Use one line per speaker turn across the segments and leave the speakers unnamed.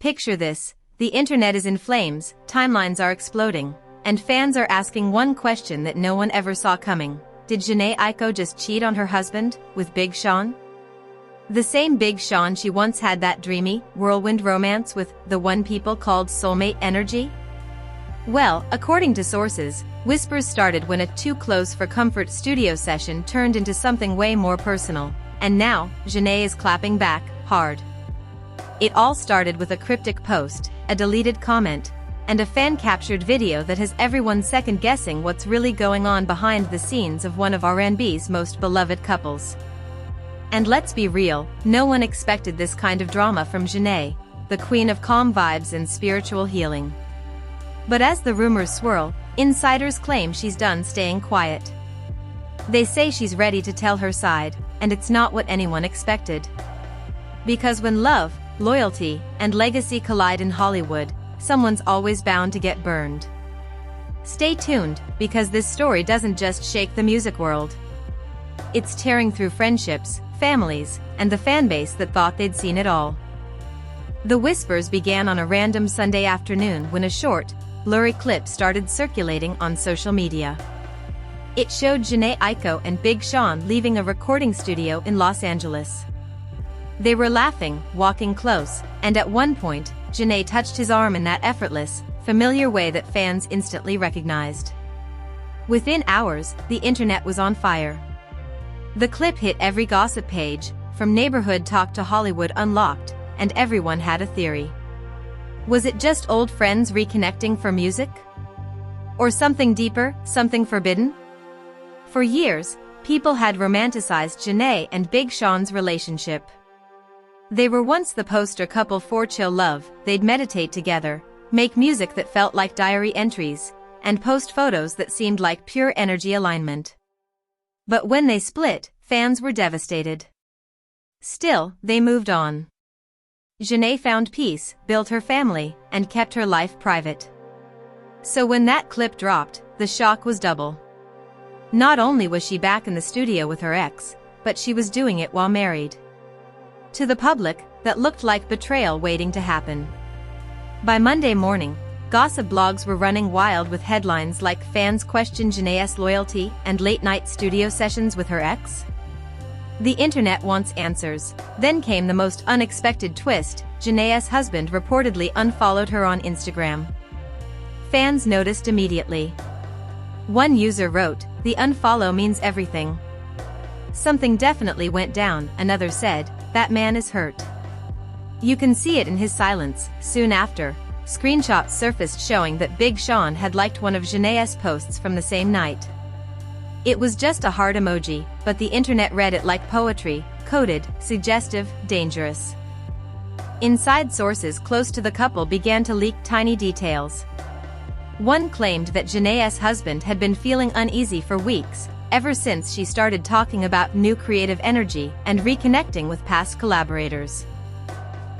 Picture this, the internet is in flames, timelines are exploding, and fans are asking one question that no one ever saw coming. Did Jhené Aiko just cheat on her husband with Big Sean? The same Big Sean she once had that dreamy, whirlwind romance with, the one people called soulmate energy? Well, according to sources, whispers started when a too close for comfort studio session turned into something way more personal, and now, Jhené is clapping back, hard. It all started with a cryptic post, a deleted comment, and a fan-captured video that has everyone second-guessing what's really going on behind the scenes of one of R&B's most beloved couples. And let's be real, no one expected this kind of drama from Jhené, the queen of calm vibes and spiritual healing. But as the rumors swirl, insiders claim she's done staying quiet. They say she's ready to tell her side, and it's not what anyone expected. Because when love, loyalty, and legacy collide in Hollywood, someone's always bound to get burned. Stay tuned, because this story doesn't just shake the music world. It's tearing through friendships, families, and the fanbase that thought they'd seen it all. The whispers began on a random Sunday afternoon when a short, blurry clip started circulating on social media. It showed Jhené Aiko and Big Sean leaving a recording studio in Los Angeles. They were laughing, walking close, and at one point, Jhené touched his arm in that effortless, familiar way that fans instantly recognized. Within hours, the internet was on fire. The clip hit every gossip page, from Neighborhood Talk to Hollywood Unlocked, and everyone had a theory. Was it just old friends reconnecting for music? Or something deeper, something forbidden? For years, people had romanticized Jhené and Big Sean's relationship. They were once the poster couple for chill love. They'd meditate together, make music that felt like diary entries, and post photos that seemed like pure energy alignment. But when they split, fans were devastated. Still, they moved on. Jhené found peace, built her family, and kept her life private. So when that clip dropped, the shock was double. Not only was she back in the studio with her ex, but she was doing it while married. To the public, that looked like betrayal waiting to happen. By Monday morning, gossip blogs were running wild with headlines like fans question Jhené's loyalty and late-night studio sessions with her ex. The internet wants answers. Then came the most unexpected twist. Jhené's husband reportedly unfollowed her on Instagram. Fans noticed immediately. One user wrote, "The unfollow means everything. Something definitely went down," another said, "That man is hurt." You can see it in his silence. Soon after, screenshots surfaced showing that Big Sean had liked one of Jhené's posts from the same night. It was just a heart emoji, but the internet read it like poetry, coded, suggestive, dangerous. Inside sources close to the couple began to leak tiny details. One claimed that Jhené's husband had been feeling uneasy for weeks, ever since she started talking about new creative energy and reconnecting with past collaborators.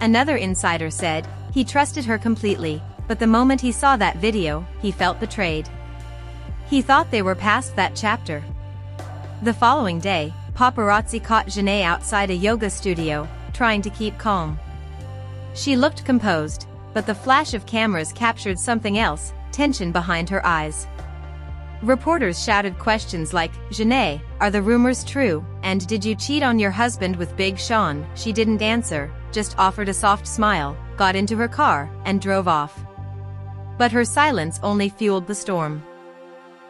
Another insider said, he trusted her completely, but the moment he saw that video, he felt betrayed. He thought they were past that chapter. The following day, paparazzi caught Jhené outside a yoga studio, trying to keep calm. She looked composed, but the flash of cameras captured something else, tension behind her eyes. Reporters shouted questions like, "Jhené, are the rumors true, and did you cheat on your husband with Big Sean?" She didn't answer, just offered a soft smile, got into her car, and drove off. But her silence only fueled the storm.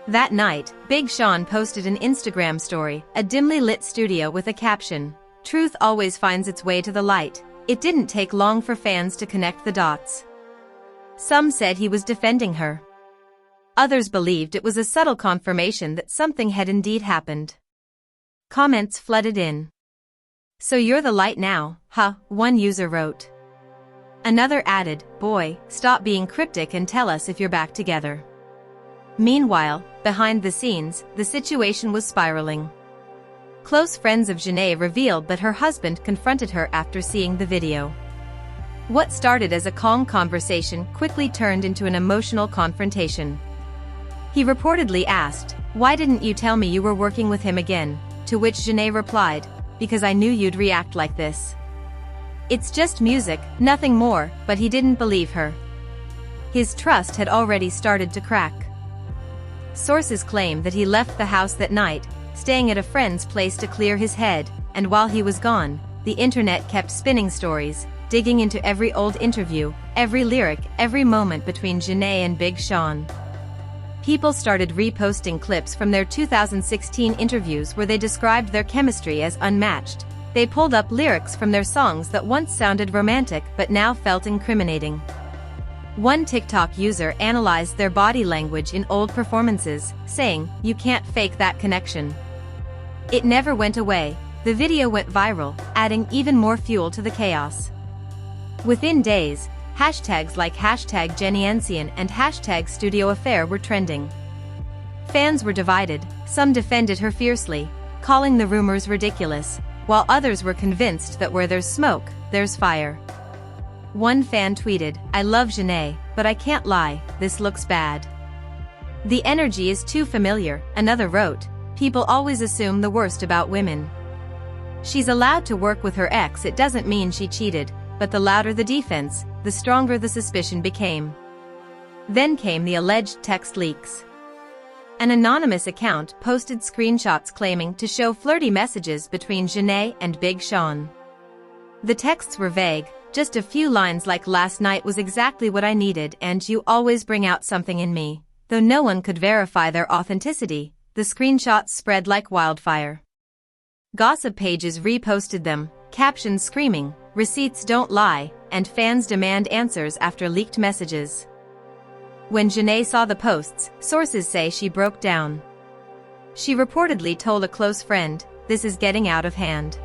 That night, Big Sean posted an Instagram story, a dimly lit studio with a caption, "Truth always finds its way to the light." It didn't take long for fans to connect the dots. Some said he was defending her. Others believed it was a subtle confirmation that something had indeed happened. Comments flooded in. "So you're the light now, huh?" one user wrote. Another added, "Boy, stop being cryptic and tell us if you're back together." Meanwhile, behind the scenes, the situation was spiraling. Close friends of Jhené revealed that her husband confronted her after seeing the video. What started as a calm conversation quickly turned into an emotional confrontation. He reportedly asked, "Why didn't you tell me you were working with him again?" To which Jhené replied, "Because I knew you'd react like this." It's just music, nothing more, but he didn't believe her. His trust had already started to crack. Sources claim that he left the house that night, staying at a friend's place to clear his head, and while he was gone, the internet kept spinning stories, digging into every old interview, every lyric, every moment between Jhené and Big Sean. People started reposting clips from their 2016 interviews where they described their chemistry as unmatched. They pulled up lyrics from their songs that once sounded romantic but now felt incriminating. One TikTok user analyzed their body language in old performances, saying, "You can't fake that connection." It never went away. The video went viral, adding even more fuel to the chaos. Within days, hashtags like #JhenéAico and #StudioAffair were trending. Fans were divided, some defended her fiercely, calling the rumors ridiculous, while others were convinced that where there's smoke, there's fire. One fan tweeted, "I love Jhené, but I can't lie, this looks bad. The energy is too familiar," another wrote. "People always assume the worst about women. She's allowed to work with her ex, it doesn't mean she cheated," but the louder the defense, the stronger the suspicion became. Then came the alleged text leaks. An anonymous account posted screenshots claiming to show flirty messages between Jhené and Big Sean. The texts were vague, just a few lines like "Last night was exactly what I needed and you always bring out something in me." Though no one could verify their authenticity, the screenshots spread like wildfire. Gossip pages reposted them, captions screaming, "Receipts don't lie," and fans demand answers after leaked messages. When Jhené saw the posts, sources say she broke down. She reportedly told a close friend, "This is getting out of hand.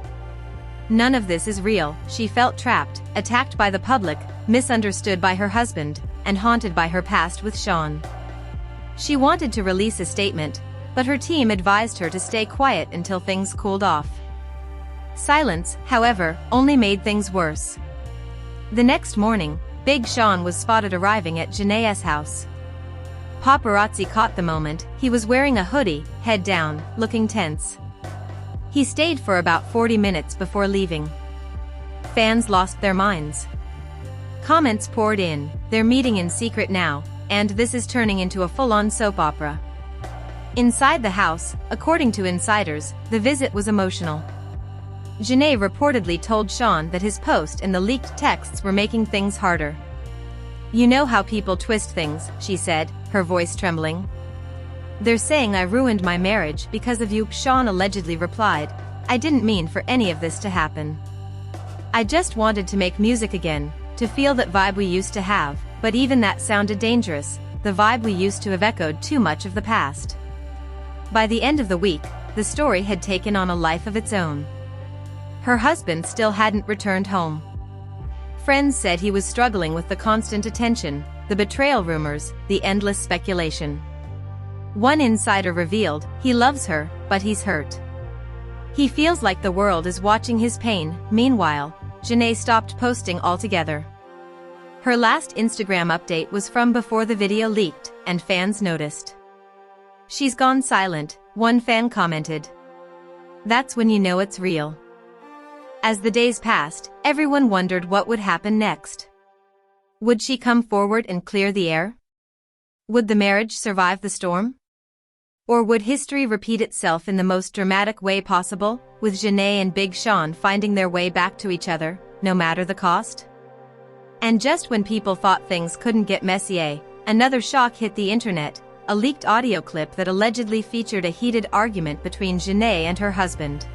None of this is real." She felt trapped, attacked by the public, misunderstood by her husband, and haunted by her past with Sean. She wanted to release a statement, but her team advised her to stay quiet until things cooled off. Silence, however, only made things worse. The next morning, Big Sean was spotted arriving at Jhené's house. Paparazzi caught the moment. He was wearing a hoodie, head down, looking tense. He stayed for about 40 minutes before leaving. Fans lost their minds. Comments poured in, "They're meeting in secret now, and this is turning into a full-on soap opera." Inside the house, according to insiders, the visit was emotional. Jhené reportedly told Sean that his post and the leaked texts were making things harder. "You know how people twist things," she said, her voice trembling. "They're saying I ruined my marriage because of you," Sean allegedly replied. "I didn't mean for any of this to happen. I just wanted to make music again, to feel that vibe we used to have, but even that sounded dangerous, the vibe we used to have echoed too much of the past." By the end of the week, the story had taken on a life of its own. Her husband still hadn't returned home. Friends said he was struggling with the constant attention, the betrayal rumors, the endless speculation. One insider revealed, "He loves her, but he's hurt. He feels like the world is watching his pain." Meanwhile, Jhené stopped posting altogether. Her last Instagram update was from before the video leaked, and fans noticed. "She's gone silent," one fan commented. "That's when you know it's real." As the days passed, everyone wondered what would happen next. Would she come forward and clear the air? Would the marriage survive the storm? Or would history repeat itself in the most dramatic way possible, with Jhené and Big Sean finding their way back to each other, no matter the cost? And just when people thought things couldn't get messier, another shock hit the internet, a leaked audio clip that allegedly featured a heated argument between Jhené and her husband.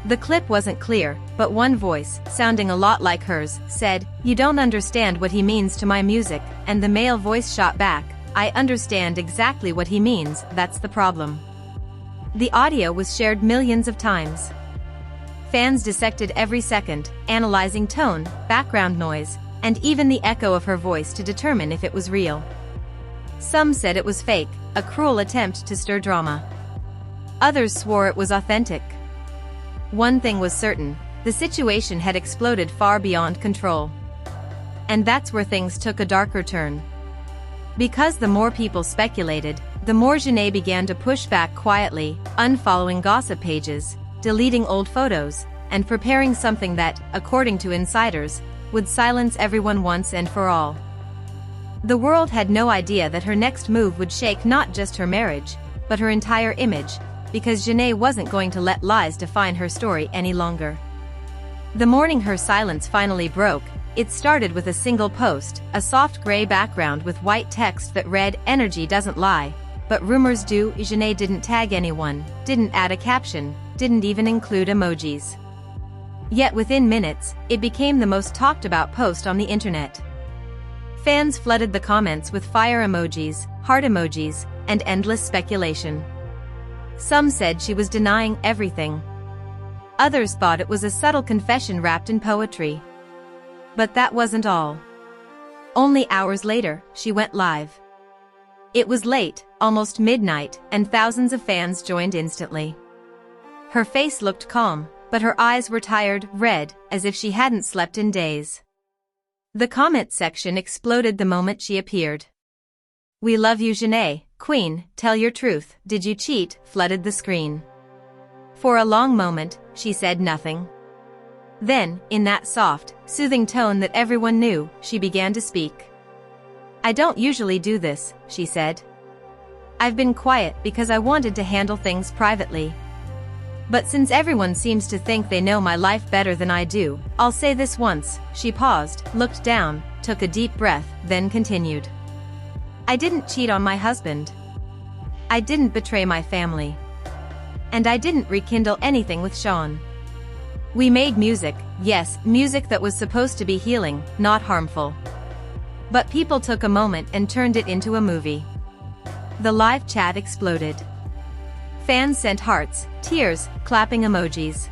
The clip wasn't clear, but one voice, sounding a lot like hers, said, "You don't understand what he means to my music," and the male voice shot back, "I understand exactly what he means, that's the problem." The audio was shared millions of times. Fans dissected every second, analyzing tone, background noise, and even the echo of her voice to determine if it was real. Some said it was fake, a cruel attempt to stir drama. Others swore it was authentic. One thing was certain, the situation had exploded far beyond control. And that's where things took a darker turn. Because the more people speculated, the more Jhené began to push back quietly, unfollowing gossip pages, deleting old photos, and preparing something that, according to insiders, would silence everyone once and for all. The world had no idea that her next move would shake not just her marriage, but her entire image, because Jhené wasn't going to let lies define her story any longer. The morning her silence finally broke, it started with a single post, a soft gray background with white text that read, "Energy doesn't lie, but rumors do." Jhené didn't tag anyone, didn't add a caption, didn't even include emojis. Yet within minutes, it became the most talked about post on the internet. Fans flooded the comments with fire emojis, heart emojis, and endless speculation. Some said she was denying everything. Others thought it was a subtle confession wrapped in poetry. But that wasn't all. Only hours later, she went live. It was late, almost midnight, and thousands of fans joined instantly. Her face looked calm, but her eyes were tired, red, as if she hadn't slept in days. The comment section exploded the moment she appeared. "We love you, Jhené, Queen, tell your truth, did you cheat?" flooded the screen. For a long moment, she said nothing. Then, in that soft, soothing tone that everyone knew, she began to speak. "I don't usually do this," she said. "I've been quiet because I wanted to handle things privately. But since everyone seems to think they know my life better than I do, I'll say this once." She paused, looked down, took a deep breath, then continued. "I didn't cheat on my husband. I didn't betray my family. And I didn't rekindle anything with Sean. We made music, yes, music that was supposed to be healing, not harmful. But people took a moment and turned it into a movie." The live chat exploded. Fans sent hearts, tears, clapping emojis.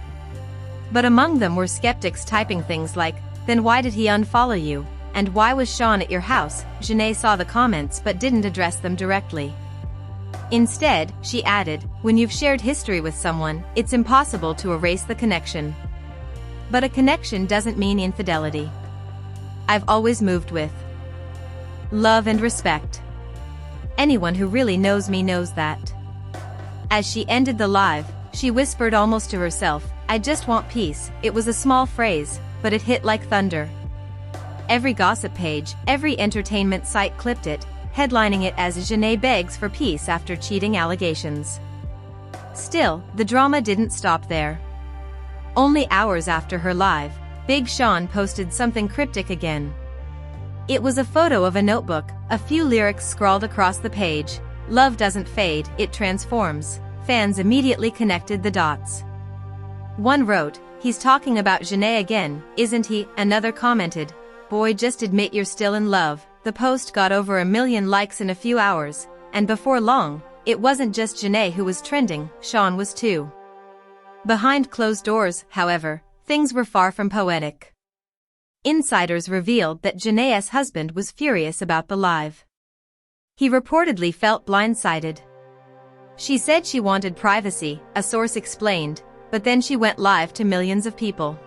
But among them were skeptics typing things like, "Then why did he unfollow you? And why was Sean at your house?" Jhené saw the comments but didn't address them directly. Instead, she added, "When you've shared history with someone, it's impossible to erase the connection. But a connection doesn't mean infidelity. I've always moved with love and respect. Anyone who really knows me knows that." As she ended the live, she whispered almost to herself, "I just want peace." It was a small phrase, but it hit like thunder. Every gossip page, every entertainment site clipped it, headlining it as Jhené begs for peace after cheating allegations. Still, the drama didn't stop there. Only hours after her live, Big Sean posted something cryptic again. It was a photo of a notebook, a few lyrics scrawled across the page. "Love doesn't fade, it transforms." Fans immediately connected the dots. One wrote, "He's talking about Jhené again, isn't he?" Another commented, "Boy, just admit you're still in love." The post got over 1 million likes in a few hours, and before long, it wasn't just Jhené who was trending, Sean was too. Behind closed doors, however, things were far from poetic. Insiders revealed that Jhené's husband was furious about the live. He reportedly felt blindsided. She said she wanted privacy, a source explained, but then she went live to millions of people.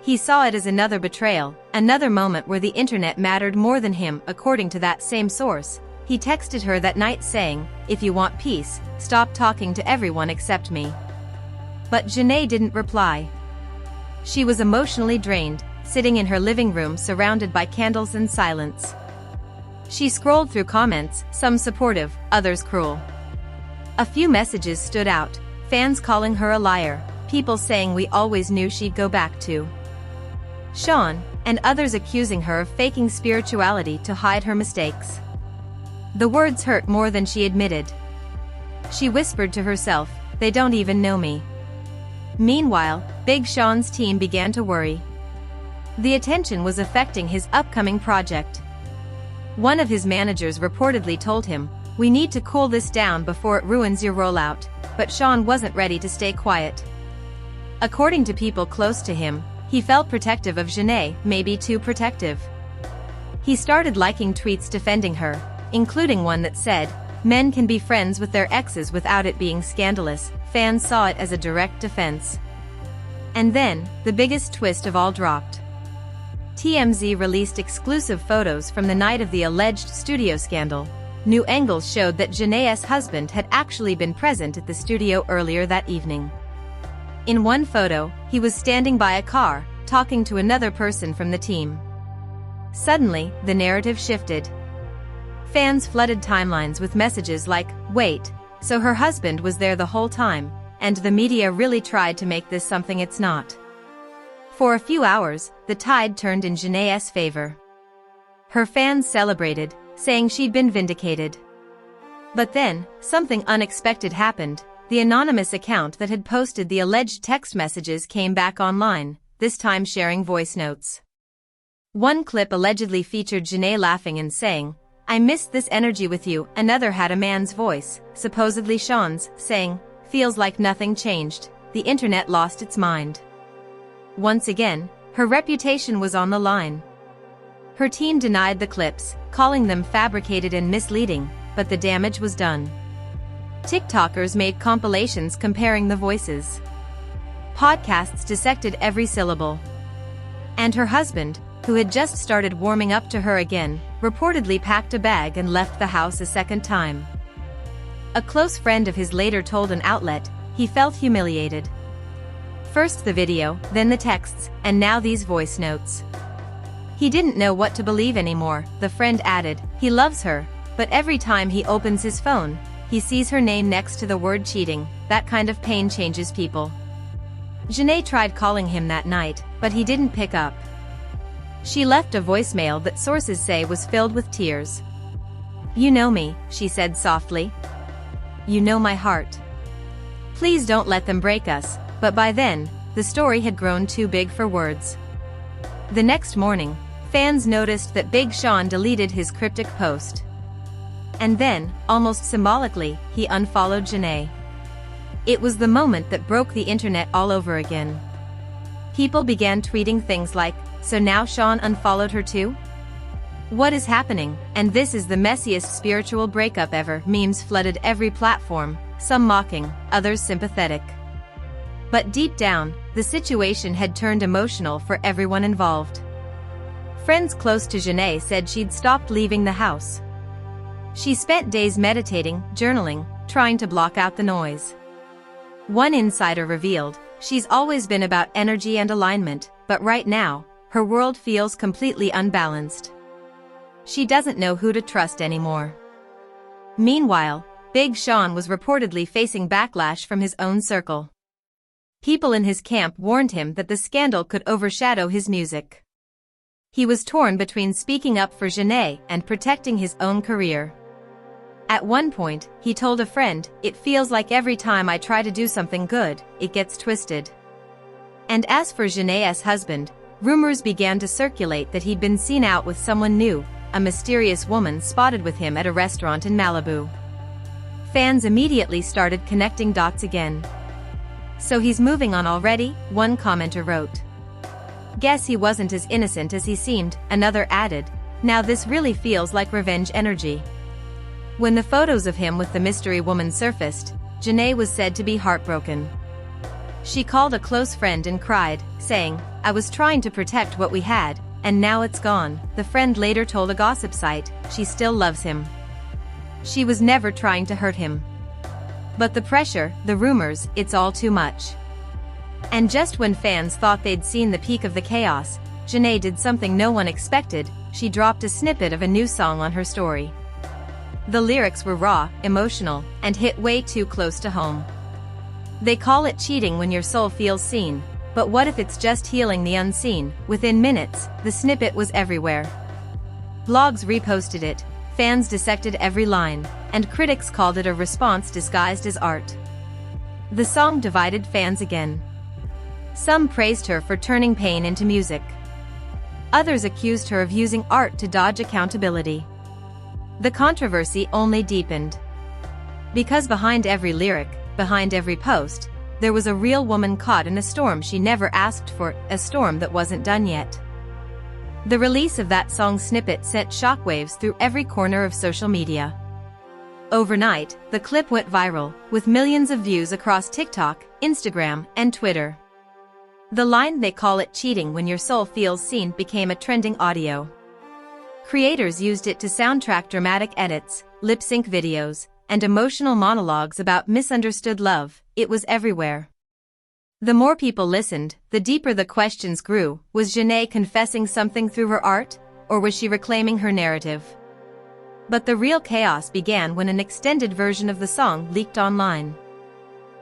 He saw it as another betrayal, another moment where the internet mattered more than him. According to that same source, he texted her that night saying, "If you want peace, stop talking to everyone except me." But Jhené didn't reply. She was emotionally drained, sitting in her living room surrounded by candles and silence. She scrolled through comments, some supportive, others cruel. A few messages stood out, fans calling her a liar, people saying we always knew she'd go back to Sean, and others accusing her of faking spirituality to hide her mistakes. The words hurt more than she admitted. She whispered to herself, "They don't even know me." Meanwhile, Big Sean's team began to worry. The attention was affecting his upcoming project. One of his managers reportedly told him, "We need to cool this down before it ruins your rollout," but Sean wasn't ready to stay quiet. According to people close to him, he felt protective of Jhené, maybe too protective. He started liking tweets defending her, including one that said, "Men can be friends with their exes without it being scandalous." Fans saw it as a direct defense. And then, the biggest twist of all dropped. TMZ released exclusive photos from the night of the alleged studio scandal. New angles showed that Jhené's husband had actually been present at the studio earlier that evening. In one photo, he was standing by a car, talking to another person from the team. Suddenly, the narrative shifted. Fans flooded timelines with messages like, "Wait, so her husband was there the whole time, and the media really tried to make this something it's not." For a few hours, the tide turned in Jhené's favor. Her fans celebrated, saying she'd been vindicated. But then, something unexpected happened. The anonymous account that had posted the alleged text messages came back online, this time sharing voice notes. One clip allegedly featured Jhené laughing and saying, "I missed this energy with you." Another had a man's voice, supposedly Sean's, saying, "Feels like nothing changed." The internet lost its mind. Once again, her reputation was on the line. Her team denied the clips, calling them fabricated and misleading, but the damage was done. TikTokers made compilations comparing the voices. Podcasts dissected every syllable. And her husband, who had just started warming up to her again, reportedly packed a bag and left the house a second time. A close friend of his later told an outlet, he felt humiliated. First the video, then the texts, and now these voice notes. He didn't know what to believe anymore, the friend added. He loves her, but every time he opens his phone, he sees her name next to the word cheating. That kind of pain changes people. Jhené tried calling him that night, but he didn't pick up. She left a voicemail that sources say was filled with tears. "You know me," she said softly. "You know my heart. Please don't let them break us." But by then, the story had grown too big for words. The next morning, fans noticed that Big Sean deleted his cryptic post. And then, almost symbolically, he unfollowed Jhené. It was the moment that broke the internet all over again. People began tweeting things like, "So now Sean unfollowed her too? What is happening?" And "This is the messiest spiritual breakup ever." Memes flooded every platform, some mocking, others sympathetic. But deep down, the situation had turned emotional for everyone involved. Friends close to Jhené said she'd stopped leaving the house. She spent days meditating, journaling, trying to block out the noise. One insider revealed, she's always been about energy and alignment, but right now, her world feels completely unbalanced. She doesn't know who to trust anymore. Meanwhile, Big Sean was reportedly facing backlash from his own circle. People in his camp warned him that the scandal could overshadow his music. He was torn between speaking up for Jhené and protecting his own career. At one point, he told a friend, "It feels like every time I try to do something good, it gets twisted." And as for Jhené's husband, rumors began to circulate that he'd been seen out with someone new, a mysterious woman spotted with him at a restaurant in Malibu. Fans immediately started connecting dots again. "So he's moving on already?" one commenter wrote. "Guess he wasn't as innocent as he seemed," another added. "Now this really feels like revenge energy." When the photos of him with the mystery woman surfaced, Jhené was said to be heartbroken. She called a close friend and cried, saying, "I was trying to protect what we had, and now it's gone." The friend later told a gossip site, she still loves him. She was never trying to hurt him. But the pressure, the rumors, it's all too much. And just when fans thought they'd seen the peak of the chaos, Jhené did something no one expected. She dropped a snippet of a new song on her story. The lyrics were raw, emotional, and hit way too close to home. They call it cheating when your soul feels seen, but what if it's just healing the unseen? Within minutes, the snippet was everywhere. Blogs reposted it, fans dissected every line, and critics called it a response disguised as art. The song divided fans again. Some praised her for turning pain into music. Others accused her of using art to dodge accountability. The controversy only deepened. Because behind every lyric, behind every post, there was a real woman caught in a storm she never asked for, a storm that wasn't done yet. The release of that song snippet sent shockwaves through every corner of social media. Overnight, the clip went viral, with millions of views across TikTok, Instagram, and Twitter. The line "They call it cheating when your soul feels seen" became a trending audio. Creators used it to soundtrack dramatic edits, lip-sync videos, and emotional monologues about misunderstood love. It was everywhere. The more people listened, the deeper the questions grew. Was Jhené confessing something through her art, or was she reclaiming her narrative? But the real chaos began when an extended version of the song leaked online.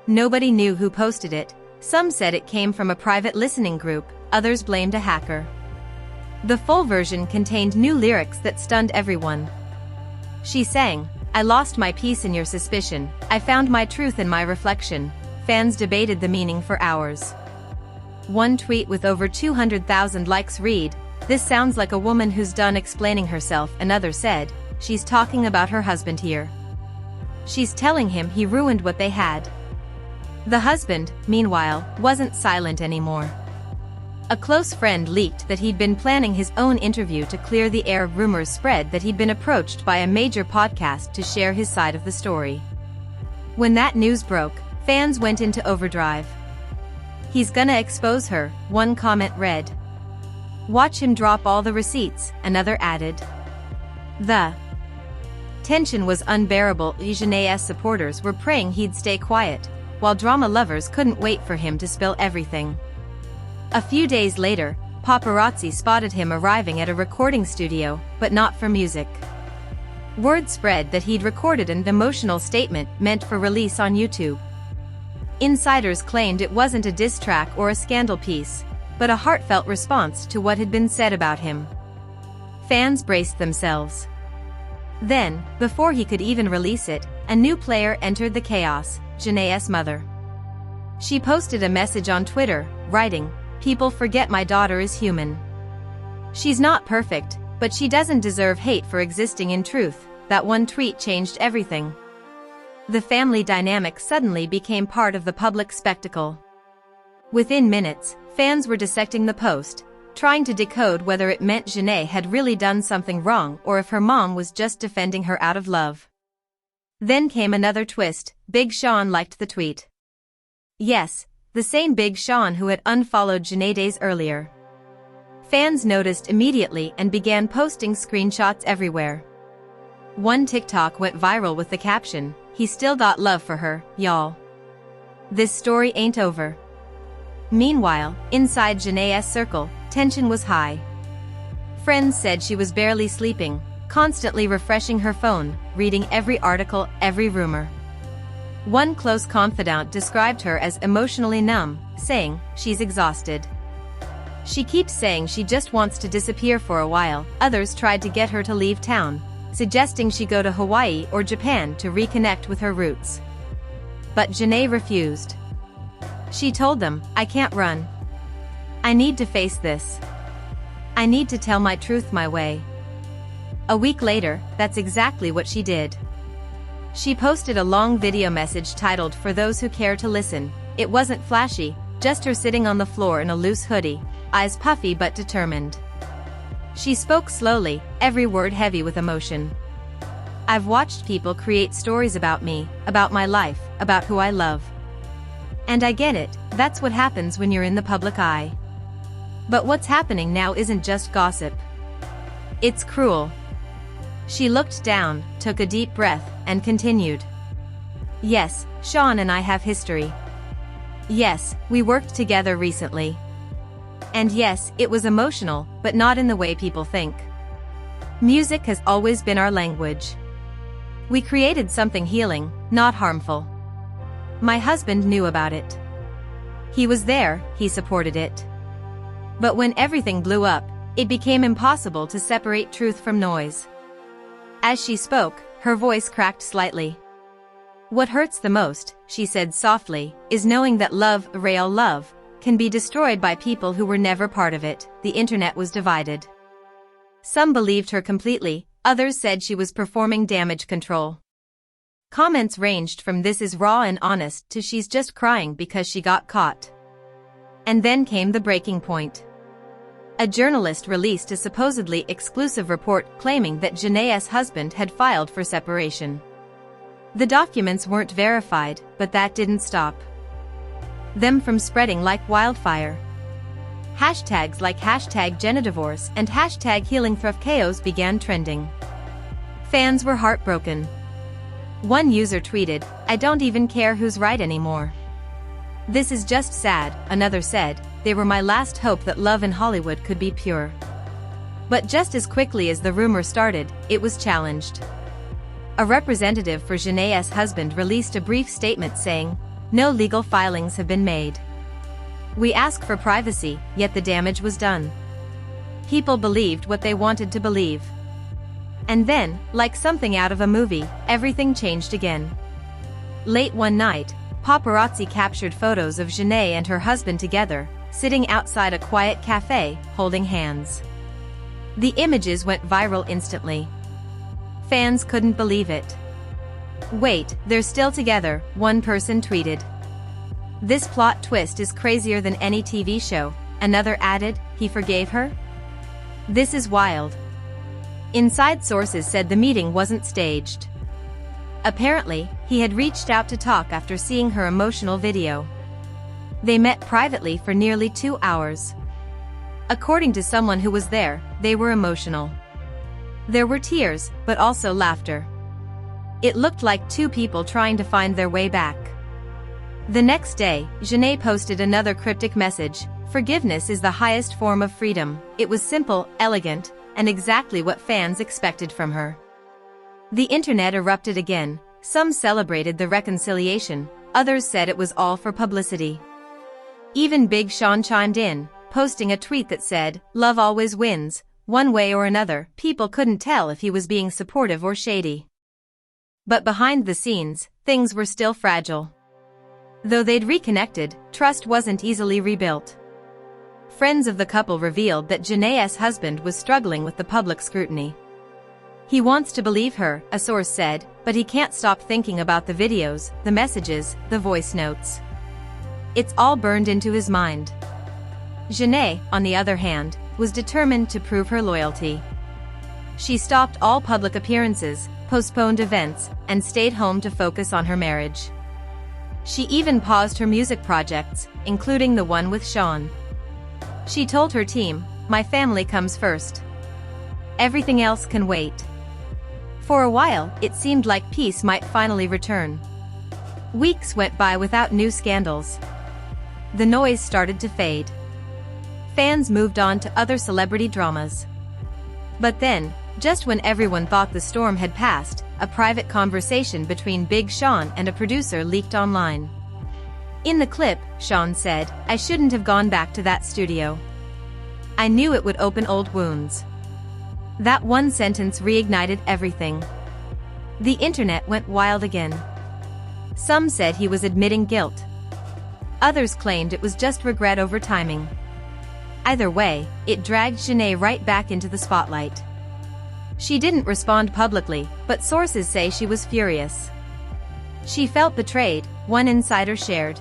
Nobody knew who posted it. Some said it came from a private listening group, others blamed a hacker. The full version contained new lyrics that stunned everyone. She sang, "I lost my peace in your suspicion, I found my truth in my reflection." Fans debated the meaning for hours. One tweet with over 200,000 likes read, "This sounds like a woman who's done explaining herself." Another said, "She's talking about her husband here. She's telling him he ruined what they had." The husband, meanwhile, wasn't silent anymore. A close friend leaked that he'd been planning his own interview to clear the air. Rumors spread that he'd been approached by a major podcast to share his side of the story. When that news broke, fans went into overdrive. "He's gonna expose her," one comment read. "Watch him drop all the receipts," another added. The tension was unbearable. Jhené's supporters were praying he'd stay quiet, while drama lovers couldn't wait for him to spill everything. A few days later, paparazzi spotted him arriving at a recording studio, but not for music. Word spread that he'd recorded an emotional statement meant for release on YouTube. Insiders claimed it wasn't a diss track or a scandal piece, but a heartfelt response to what had been said about him. Fans braced themselves. Then, before he could even release it, a new player entered the chaos: Jhené's mother. She posted a message on Twitter, writing, "People forget my daughter is human. She's not perfect, but she doesn't deserve hate for existing in truth." That one tweet changed everything. The family dynamic suddenly became part of the public spectacle. Within minutes, fans were dissecting the post, trying to decode whether it meant Jhené had really done something wrong or if her mom was just defending her out of love. Then came another twist: Big Sean liked the tweet. Yes, the same Big Sean who had unfollowed Jhené days earlier. Fans noticed immediately and began posting screenshots everywhere. One TikTok went viral with the caption, "He still got love for her, y'all. This story ain't over." Meanwhile, inside Jhené's circle, tension was high. Friends said she was barely sleeping, constantly refreshing her phone, reading every article, every rumor. One close confidant described her as emotionally numb, saying, "She's exhausted. She keeps saying she just wants to disappear for a while." Others tried to get her to leave town, suggesting she go to Hawaii or Japan to reconnect with her roots. But Jhené refused. She told them, "I can't run. I need to face this. I need to tell my truth my way." A week later, that's exactly what she did. She posted a long video message titled "For Those Who Care to Listen." It wasn't flashy, just her sitting on the floor in a loose hoodie, eyes puffy but determined. She spoke slowly, every word heavy with emotion. "I've watched people create stories about me, about my life, about who I love. And I get it, that's what happens when you're in the public eye. But what's happening now isn't just gossip. It's cruel." She looked down, took a deep breath, and continued. "Yes, Sean and I have history. Yes, we worked together recently. And yes, it was emotional, but not in the way people think. Music has always been our language. We created something healing, not harmful. My husband knew about it. He was there, he supported it. But when everything blew up, it became impossible to separate truth from noise." As she spoke, her voice cracked slightly. "What hurts the most," she said softly, "is knowing that love, real love, can be destroyed by people who were never part of it." The internet was divided. Some believed her completely, others said she was performing damage control. Comments ranged from "This is raw and honest" to "She's just crying because she got caught." And then came the breaking point. A journalist released a supposedly exclusive report claiming that Jhené's husband had filed for separation. The documents weren't verified, but that didn't stop them from spreading like wildfire. Hashtags like #JenaDivorce and #HealingThriftChaos began trending. Fans were heartbroken. One user tweeted, "I don't even care who's right anymore. "This is just sad," another said. "They were my last hope that love in Hollywood could be pure." But just as quickly as the rumor started, it was challenged. A representative for Jhené's husband released a brief statement saying, "No legal filings have been made. We ask for privacy," yet the damage was done. People believed what they wanted to believe. And then, like something out of a movie, everything changed again. Late one night, paparazzi captured photos of Jhené and her husband together, sitting outside a quiet cafe, holding hands. The images went viral instantly. Fans couldn't believe it. "Wait, they're still together," one person tweeted. "This plot twist is crazier than any TV show," another added. "He forgave her? This is wild." Inside sources said the meeting wasn't staged. Apparently, he had reached out to talk after seeing her emotional video. They met privately for nearly 2 hours. According to someone who was there, they were emotional. There were tears, but also laughter. It looked like two people trying to find their way back. The next day, Jhené posted another cryptic message: "Forgiveness is the highest form of freedom." It was simple, elegant, and exactly what fans expected from her. The internet erupted again. Some celebrated the reconciliation, others said it was all for publicity. Even Big Sean chimed in, posting a tweet that said, "Love always wins, one way or another." People couldn't tell if he was being supportive or shady. But behind the scenes, things were still fragile. Though they'd reconnected, trust wasn't easily rebuilt. Friends of the couple revealed that Jhené's husband was struggling with the public scrutiny. "He wants to believe her," a source said, "but he can't stop thinking about the videos, the messages, the voice notes. It's all burned into his mind." Jhené, on the other hand, was determined to prove her loyalty. She stopped all public appearances, postponed events, and stayed home to focus on her marriage. She even paused her music projects, including the one with Sean. She told her team, "My family comes first. Everything else can wait." For a while, it seemed like peace might finally return. Weeks went by without new scandals. The noise started to fade. Fans moved on to other celebrity dramas. But then, just when everyone thought the storm had passed, a private conversation between Big Sean and a producer leaked online. In the clip, Sean said, "I shouldn't have gone back to that studio. I knew it would open old wounds." That one sentence reignited everything. The internet went wild again. Some said he was admitting guilt. Others claimed it was just regret over timing. Either way, it dragged Jhené right back into the spotlight. She didn't respond publicly, but sources say she was furious. She felt betrayed, one insider shared.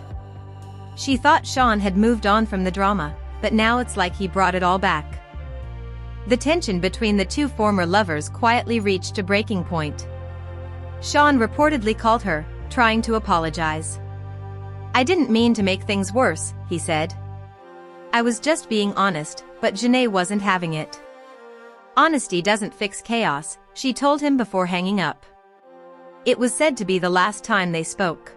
She thought Sean had moved on from the drama, but now it's like he brought it all back. The tension between the two former lovers quietly reached a breaking point. Sean reportedly called her, trying to apologize. "I didn't mean to make things worse," he said. "I was just being honest," but Jhené wasn't having it. "Honesty doesn't fix chaos," she told him before hanging up. It was said to be the last time they spoke.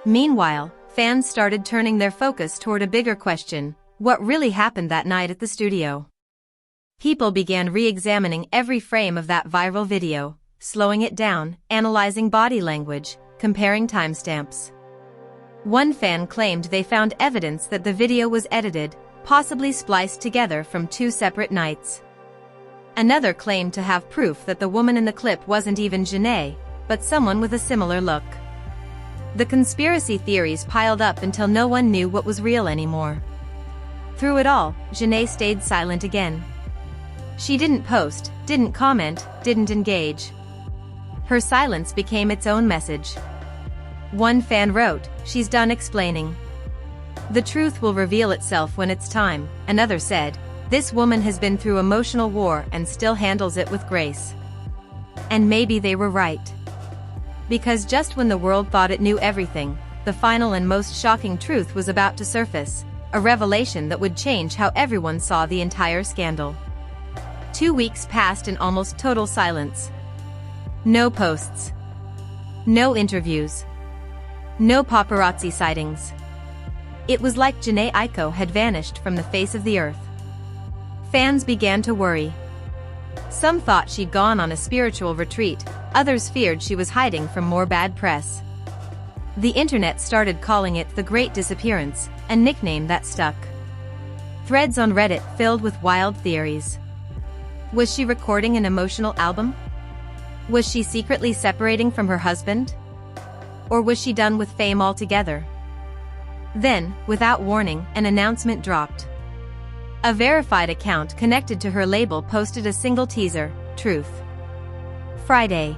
Meanwhile, fans started turning their focus toward a bigger question: what really happened that night at the studio? People began re-examining every frame of that viral video, slowing it down, analyzing body language, comparing timestamps. One fan claimed they found evidence that the video was edited, possibly spliced together from 2 separate nights. Another claimed to have proof that the woman in the clip wasn't even Jhené, but someone with a similar look. The conspiracy theories piled up until no one knew what was real anymore. Through it all, Jhené stayed silent again. She didn't post, didn't comment, didn't engage. Her silence became its own message. One fan wrote, "She's done explaining. The truth will reveal itself when it's time." Another said, "This woman has been through emotional war and still handles it with grace." And maybe they were right. Because just when the world thought it knew everything, the final and most shocking truth was about to surface, a revelation that would change how everyone saw the entire scandal. 2 weeks passed in almost total silence. No posts. No interviews. No paparazzi sightings. It was like Jhené Aiko had vanished from the face of the earth. Fans began to worry. Some thought she'd gone on a spiritual retreat, others feared she was hiding from more bad press. The internet started calling it the Great Disappearance, a nickname that stuck. Threads on Reddit filled with wild theories. Was she recording an emotional album? Was she secretly separating from her husband? Or was she done with fame altogether? Then, without warning, an announcement dropped. A verified account connected to her label posted a single teaser, Truth. Friday.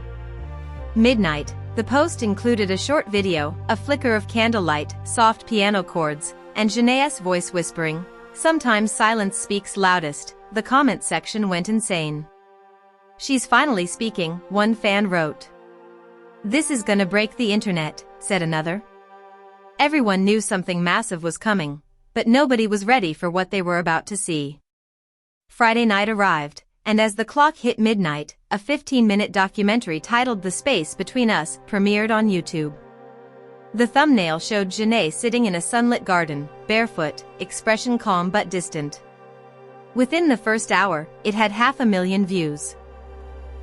Midnight. The post included a short video, a flicker of candlelight, soft piano chords, and Jhené's voice whispering, "Sometimes silence speaks loudest." The comment section went insane. "She's finally speaking," one fan wrote. "This is gonna break the internet," said another. Everyone knew something massive was coming, but nobody was ready for what they were about to see. Friday night arrived, and as the clock hit midnight, a 15-minute documentary titled The Space Between Us premiered on YouTube. The thumbnail showed Jhené sitting in a sunlit garden, barefoot, expression calm but distant. Within the first hour, it had 500,000 views.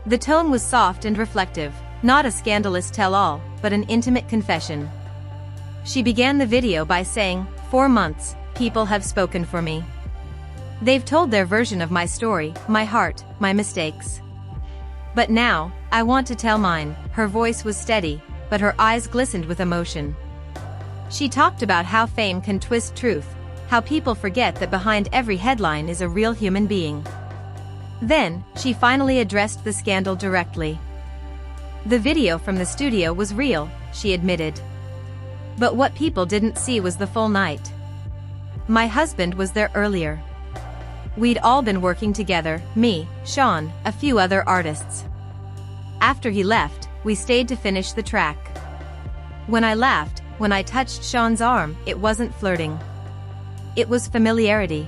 The tone was soft and reflective, not a scandalous tell-all, but an intimate confession. She began the video by saying, "4 months, people have spoken for me. They've told their version of my story, my heart, my mistakes. But now, I want to tell mine." Her voice was steady, but her eyes glistened with emotion. She talked about how fame can twist truth, how people forget that behind every headline is a real human being. Then, she finally addressed the scandal directly. The video from the studio was real, she admitted. But what people didn't see was the full night. "My husband was there earlier. We'd all been working together, me, Sean, a few other artists. After he left, we stayed to finish the track. When I laughed, when I touched Sean's arm, it wasn't flirting. It was familiarity.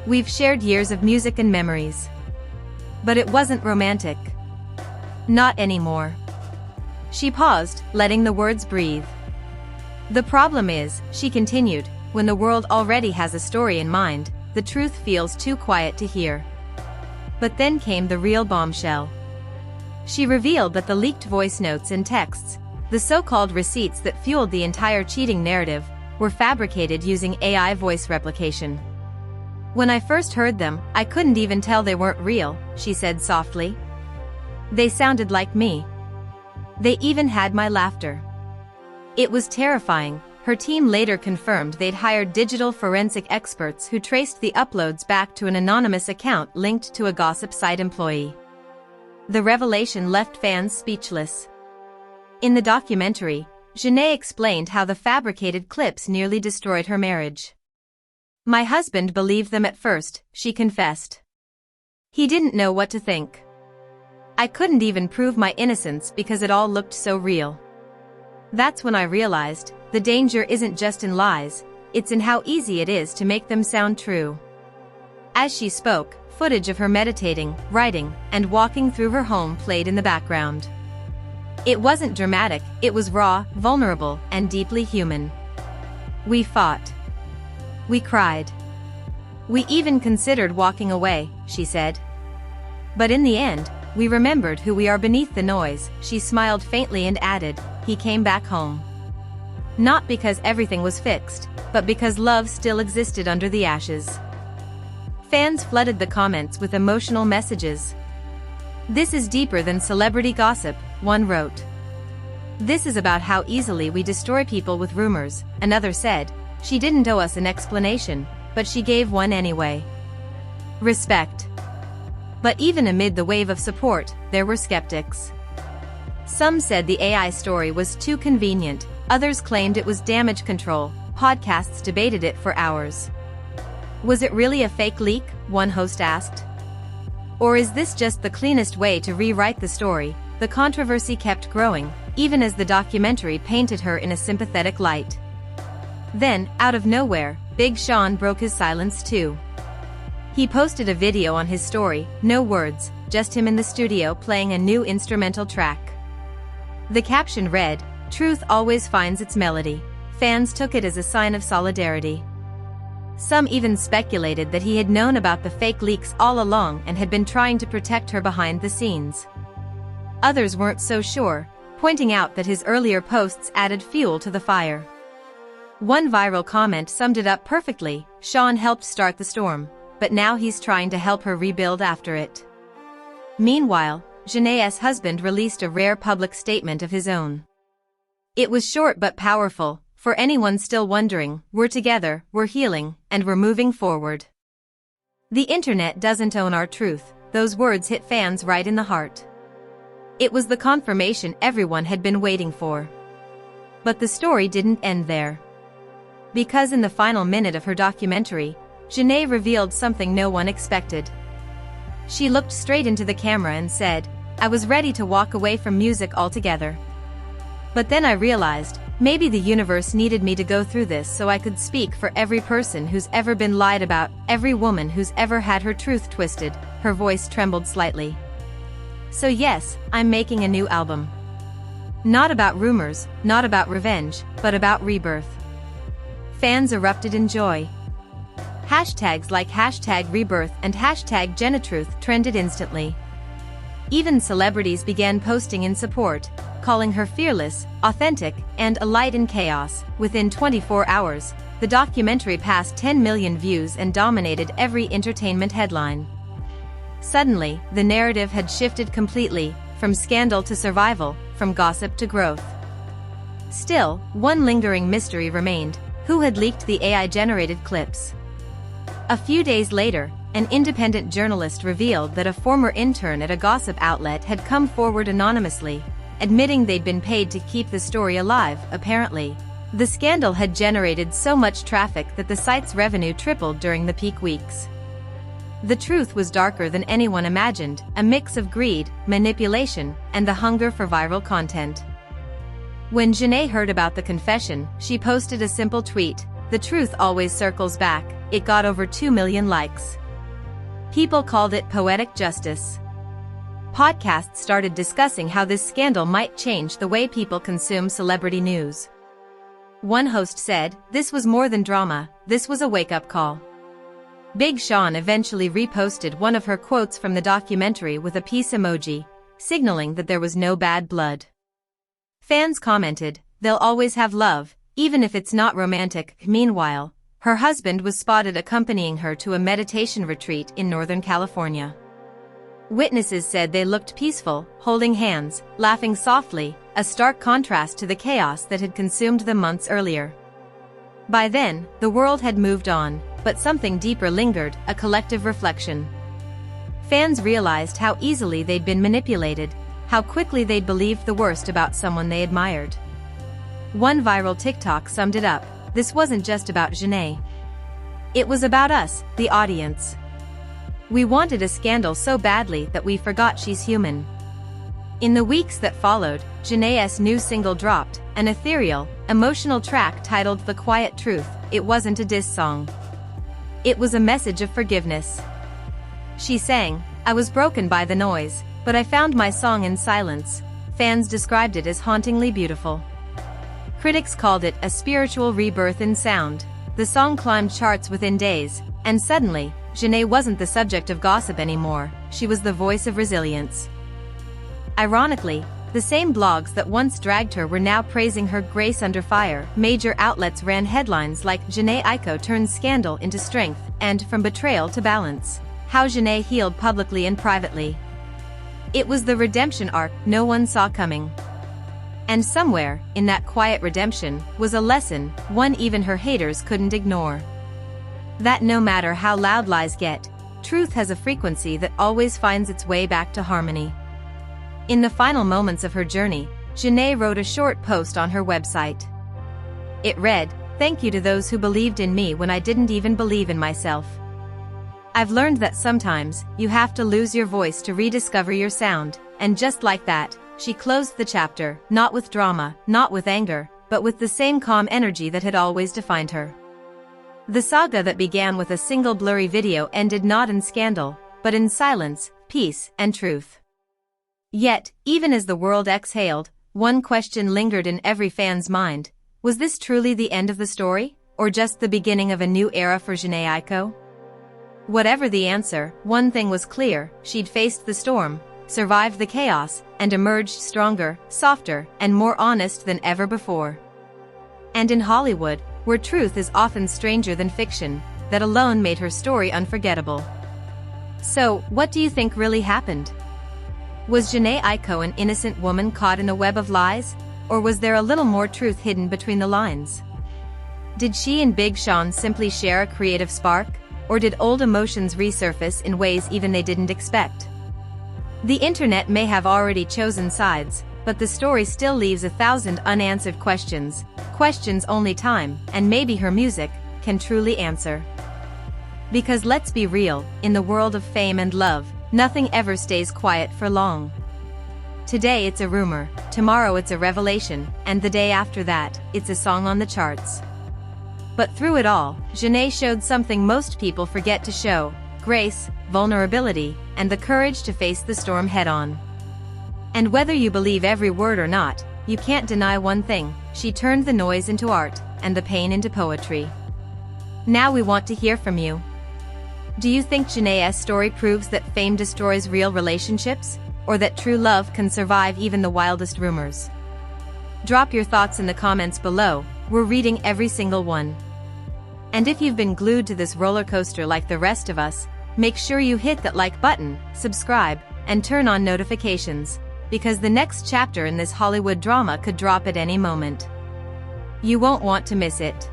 We've shared years of music and memories. But it wasn't romantic. Not anymore." She paused, letting the words breathe. "The problem is," she continued, "when the world already has a story in mind, the truth feels too quiet to hear." But then came the real bombshell. She revealed that the leaked voice notes and texts, the so-called receipts that fueled the entire cheating narrative, were fabricated using AI voice replication. "When I first heard them, I couldn't even tell they weren't real," she said softly. "They sounded like me. They even had my laughter." It was terrifying. Her team later confirmed they'd hired digital forensic experts who traced the uploads back to an anonymous account linked to a gossip site employee. The revelation left fans speechless. In the documentary, Jhené explained how the fabricated clips nearly destroyed her marriage. "My husband believed them at first," she confessed. "He didn't know what to think. I couldn't even prove my innocence because it all looked so real. That's when I realized, the danger isn't just in lies, it's in how easy it is to make them sound true." As she spoke, footage of her meditating, writing, and walking through her home played in the background. It wasn't dramatic, it was raw, vulnerable, and deeply human. "We fought. We cried. We even considered walking away," she said. "But in the end, we remembered who we are beneath the noise." She smiled faintly and added, "He came back home. Not because everything was fixed, but because love still existed under the ashes." Fans flooded the comments with emotional messages. "This is deeper than celebrity gossip," one wrote. "This is about how easily we destroy people with rumors," another said. "She didn't owe us an explanation, but she gave one anyway." Respect. But even amid the wave of support, there were skeptics. Some said the AI story was too convenient, others claimed it was damage control, podcasts debated it for hours. "Was it really a fake leak?" one host asked. "Or is this just the cleanest way to rewrite the story?" The controversy kept growing, even as the documentary painted her in a sympathetic light. Then, out of nowhere, Big Sean broke his silence too. He posted a video on his story, no words, just him in the studio playing a new instrumental track. The caption read, "Truth always finds its melody. Fans took it as a sign of solidarity. Some even speculated that he had known about the fake leaks all along and had been trying to protect her behind the scenes. Others weren't so sure, pointing out that his earlier posts added fuel to the fire. One viral comment summed it up perfectly: Sean helped start the storm, but now he's trying to help her rebuild after it. Meanwhile, Jhené's husband released a rare public statement of his own. It was short but powerful. For anyone still wondering, we're together, we're healing, and we're moving forward. The internet doesn't own our truth. Those words hit fans right in the heart. It was the confirmation everyone had been waiting for. But the story didn't end there. Because in the final minute of her documentary, Jhené revealed something no one expected. She looked straight into the camera and said, "I was ready to walk away from music altogether. But then I realized, maybe the universe needed me to go through this so I could speak for every person who's ever been lied about, every woman who's ever had her truth twisted." Her voice trembled slightly. "So yes, I'm making a new album. Not about rumors, not about revenge, but about rebirth." Fans erupted in joy. Hashtags like #rebirth and #JenaTruth trended instantly. Even celebrities began posting in support, calling her fearless, authentic, and a light in chaos. Within 24 hours, the documentary passed 10 million views and dominated every entertainment headline. Suddenly, the narrative had shifted completely, from scandal to survival, from gossip to growth. Still, one lingering mystery remained: who had leaked the AI-generated clips? A few days later, an independent journalist revealed that a former intern at a gossip outlet had come forward anonymously, admitting they'd been paid to keep the story alive. Apparently, the scandal had generated so much traffic that the site's revenue tripled during the peak weeks. The truth was darker than anyone imagined, a mix of greed, manipulation, and the hunger for viral content. When Jhené heard about the confession, she posted a simple tweet: "The truth always circles back." It got over 2 million likes. People called it poetic justice. Podcasts started discussing how this scandal might change the way people consume celebrity news. One host said, "This was more than drama, this was a wake-up call." Big Sean eventually reposted one of her quotes from the documentary with a peace emoji, signaling that there was no bad blood. Fans commented, "They'll always have love, even if it's not romantic." Meanwhile, her husband was spotted accompanying her to a meditation retreat in Northern California. Witnesses said they looked peaceful, holding hands, laughing softly, a stark contrast to the chaos that had consumed them months earlier. By then, the world had moved on, but something deeper lingered, a collective reflection. Fans realized how easily they'd been manipulated, how quickly they'd believed the worst about someone they admired. One viral TikTok summed it up: this wasn't just about Jhené. It was about us, the audience. We wanted a scandal so badly that we forgot she's human. In the weeks that followed, Jhené's new single dropped, an ethereal, emotional track titled The Quiet Truth. It wasn't a diss song. It was a message of forgiveness. She sang, "I was broken by the noise, but I found my song in silence." Fans described it as hauntingly beautiful. Critics called it a spiritual rebirth in sound. The song climbed charts within days, and suddenly, Jhené wasn't the subject of gossip anymore, she was the voice of resilience. Ironically, the same blogs that once dragged her were now praising her grace under fire. Major outlets ran headlines like "Jhené Aiko turns scandal into strength" and "From betrayal to balance. How Jhené healed publicly and privately." It was the redemption arc no one saw coming. And somewhere, in that quiet redemption, was a lesson, one even her haters couldn't ignore. That no matter how loud lies get, truth has a frequency that always finds its way back to harmony. In the final moments of her journey, Jhené wrote a short post on her website. It read, "Thank you to those who believed in me when I didn't even believe in myself. I've learned that sometimes, you have to lose your voice to rediscover your sound," and just like that, she closed the chapter, not with drama, not with anger, but with the same calm energy that had always defined her. The saga that began with a single blurry video ended not in scandal, but in silence, peace, and truth. Yet, even as the world exhaled, one question lingered in every fan's mind: Was this truly the end of the story, or just the beginning of a new era for Jhené Aiko? Whatever the answer, one thing was clear: she'd faced the storm, survived the chaos, and emerged stronger, softer, and more honest than ever before. And in Hollywood, where truth is often stranger than fiction, that alone made her story unforgettable. So, what do you think really happened? Was Jhené Aiko an innocent woman caught in a web of lies, or was there a little more truth hidden between the lines? Did she and Big Sean simply share a creative spark, or did old emotions resurface in ways even they didn't expect? The internet may have already chosen sides, but the story still leaves 1,000 unanswered questions, questions only time, and maybe her music, can truly answer. Because let's be real, in the world of fame and love, nothing ever stays quiet for long. Today it's a rumor, tomorrow it's a revelation, and the day after that, it's a song on the charts. But through it all, Jhené showed something most people forget to show: grace, vulnerability, and the courage to face the storm head-on. And whether you believe every word or not, you can't deny one thing: she turned the noise into art, and the pain into poetry. Now we want to hear from you. Do you think Jhené's story proves that fame destroys real relationships, or that true love can survive even the wildest rumors? Drop your thoughts in the comments below, we're reading every single one. And if you've been glued to this roller coaster like the rest of us, make sure you hit that like button, subscribe, and turn on notifications, because the next chapter in this Hollywood drama could drop at any moment. You won't want to miss it.